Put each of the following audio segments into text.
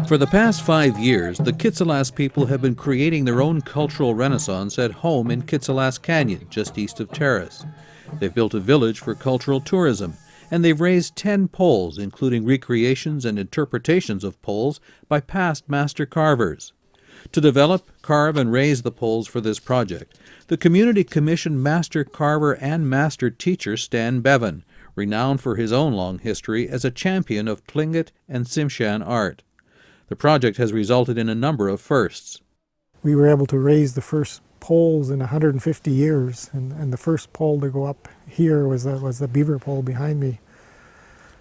For the past 5 years, the Kitsilas people have been creating their own cultural renaissance at home in Kitsilas Canyon, just east of Terrace. They've built a village for cultural tourism, and they've raised 10 poles, including recreations and interpretations of poles by past master carvers. To develop, carve, and raise the poles for this project, the community commissioned master carver and master teacher Stan Bevan, renowned for his own long history as a champion of Tlingit and Tsimshian art. The project has resulted in a number of firsts. We were able to raise the first poles in 150 years, and the first pole to go up here was the beaver pole behind me.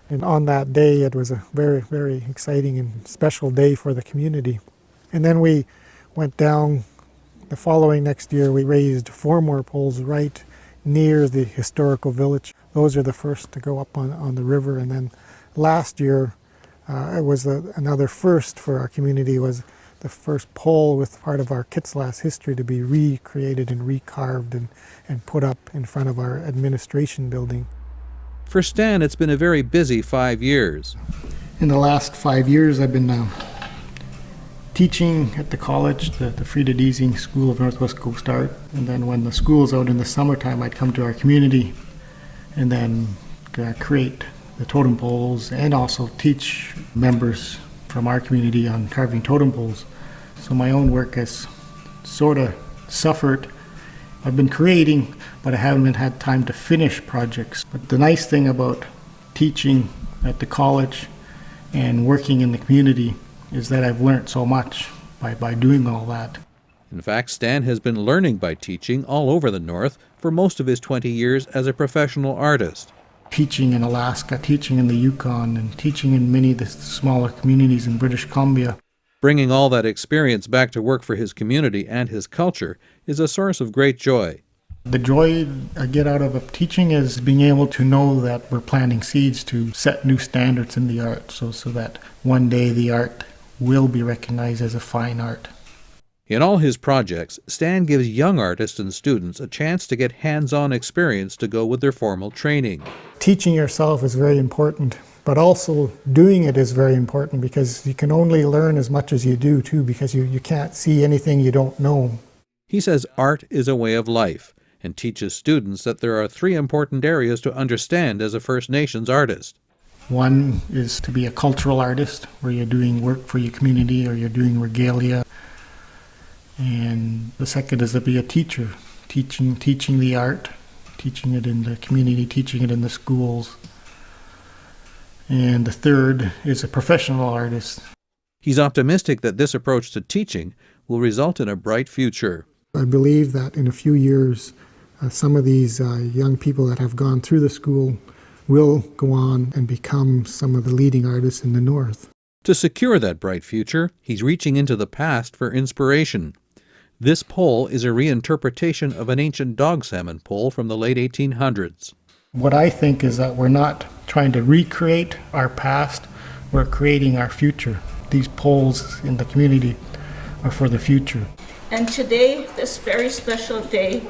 And on that day, it was a very, very exciting and special day for the community. And then we went down the following next year. We raised 4 more poles right near the historical village. Those are the first to go up on the river. And then last year, it was another first for our community, was the first pole with part of our Kitsilas history to be recreated and recarved and put up in front of our administration building. For Stan, it's been a very busy 5 years. In the last 5 years, I've been teaching at the college, the Frida Deasing School of Northwest Coast Art. And then when the school's out in the summertime, I'd come to our community and then create the totem poles and also teach members from our community on carving totem poles. So my own work has sort of suffered. I've been creating, but I haven't had time to finish projects. But the nice thing about teaching at the college and working in the community is that I've learned so much by doing all that. In fact, Stan has been learning by teaching all over the North for most of his 20 years as a professional artist. Teaching in Alaska, teaching in the Yukon, and teaching in many of the smaller communities in British Columbia. Bringing all that experience back to work for his community and his culture is a source of great joy. The joy I get out of teaching is being able to know that we're planting seeds to set new standards in the art, so that one day the art will be recognized as a fine art. In all his projects, Stan gives young artists and students a chance to get hands-on experience to go with their formal training. Teaching yourself is very important, but also doing it is very important, because you can only learn as much as you do too, because you can't see anything you don't know. He says art is a way of life and teaches students that there are 3 important areas to understand as a First Nations artist. One is to be a cultural artist, where you're doing work for your community or you're doing regalia. And the second is to be a teacher, teaching the art, teaching it in the community, teaching it in the schools. And the third is a professional artist. He's optimistic that this approach to teaching will result in a bright future. I believe that in a few years, some of these young people that have gone through the school will go on and become some of the leading artists in the North. To secure that bright future, he's reaching into the past for inspiration. This pole is a reinterpretation of an ancient dog salmon pole from the late 1800s. What I think is that we're not trying to recreate our past, we're creating our future. These poles in the community are for the future. And today, this very special day,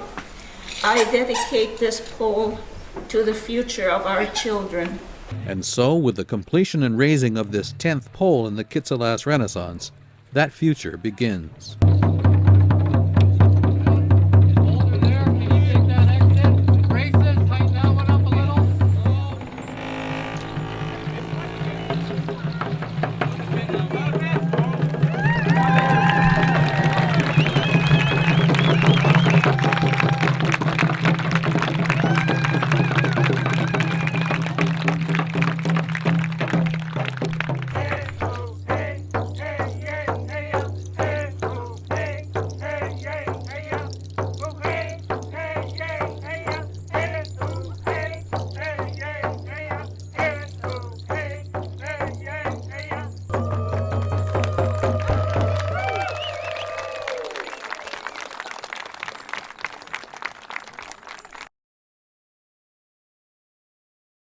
I dedicate this pole to the future of our children. And so, with the completion and raising of this 10th pole in the Kitsilas Renaissance, that future begins.